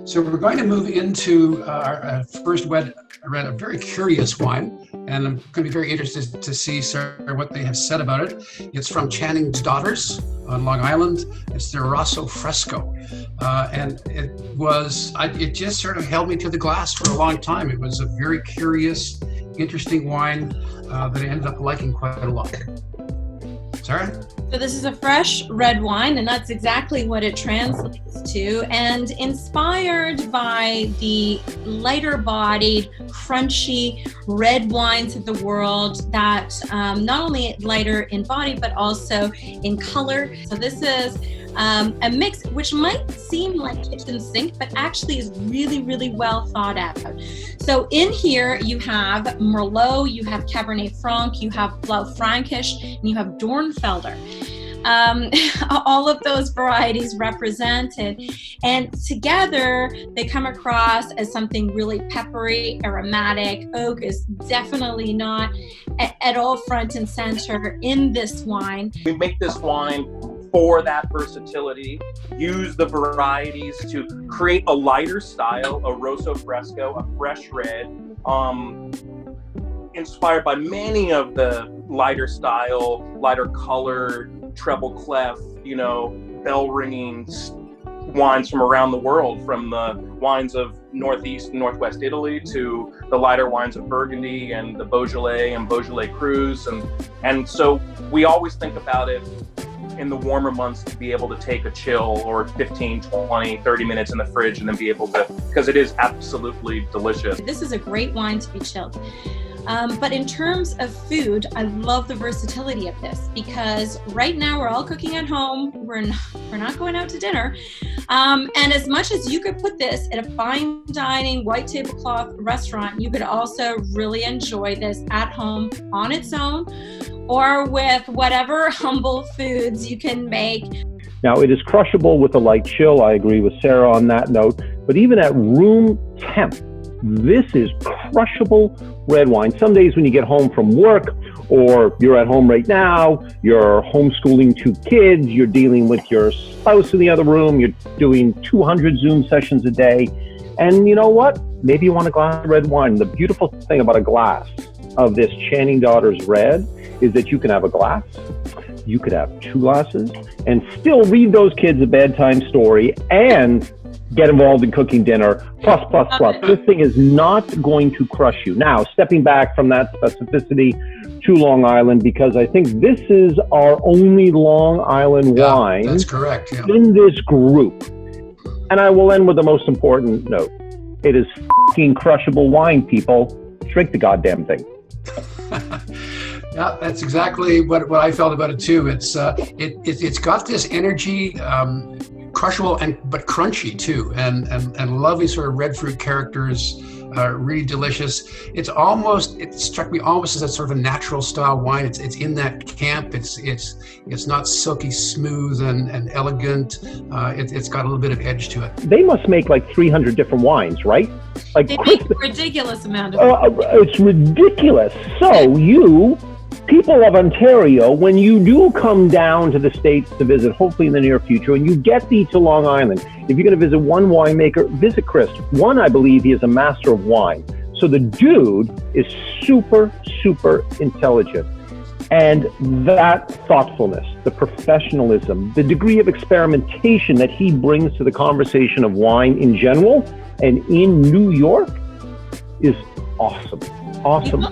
So we're going to move into our first read a very curious wine, and I'm going to be very interested to see, Sara, what they have said about it. It's from Channing's Daughters on Long Island. It's their Rosso Fresco, and it just sort of held me to the glass for a long time. It was a very curious, interesting wine that I ended up liking quite a lot. Sara? So this is a fresh red wine, and that's exactly what it translates to, and inspired by the lighter-bodied, crunchy red wines of the world that not only lighter in body, but also in color. So this is a mix which might seem like kitchen sink, but actually is really, really well thought out. So in here you have Merlot, you have Cabernet Franc, you have Blaufränkisch, and you have Dornfelder. All of those varieties represented, and together they come across as something really peppery, aromatic. Oak is definitely not at all front and center in this wine. We make this wine for that versatility, use the varieties to create a lighter style, a Rosso Fresco, a fresh red, inspired by many of the lighter style, lighter colored, treble clef, bell ringing wines from around the world, from the wines of Northeast and Northwest Italy to the lighter wines of Burgundy and the Beaujolais and Beaujolais Crus. And so we always think about it in the warmer months to be able to take a chill or 15, 20, 30 minutes in the fridge and then be able to, because it is absolutely delicious. This is a great wine to be chilled. But in terms of food, I love the versatility of this, because right now we're all cooking at home. We're not going out to dinner. And as much as you could put this at a fine dining, white tablecloth restaurant, you could also really enjoy this at home on its own, or with whatever humble foods you can make. Now, it is crushable with a light chill. I agree with Sara on that note. But even at room temp, this is crushable red wine. Some days when you get home from work, or you're at home right now, you're homeschooling 2 kids, you're dealing with your spouse in the other room, you're doing 200 Zoom sessions a day, and you know what? Maybe you want a glass of red wine. The beautiful thing about a glass of this Channing Daughters red is that you can have a glass, you could have 2 glasses, and still read those kids a bedtime story and get involved in cooking dinner, plus. This thing is not going to crush you. Now, stepping back from that specificity to Long Island, because I think this is our only Long Island wine. That's correct. Yeah. In this group. And I will end with the most important note. It is fucking crushable wine, people. Drink the goddamn thing. Yeah, that's exactly what I felt about it too. It's got this energy, crushable but crunchy too, and lovely sort of red fruit characters, really delicious. It struck me almost as a sort of a natural style wine. It's in that camp. It's not silky smooth and elegant. It's got a little bit of edge to it. They must make like 300 different wines, right? Like they make a ridiculous amount of it's ridiculous. So people of Ontario, when you do come down to the States to visit, hopefully in the near future, and you get thee to Long Island, if you're going to visit one winemaker, visit Chris. One, I believe he is a master of wine. So the dude is super, super intelligent. And that thoughtfulness, the professionalism, the degree of experimentation that he brings to the conversation of wine in general and in New York is awesome. Awesome.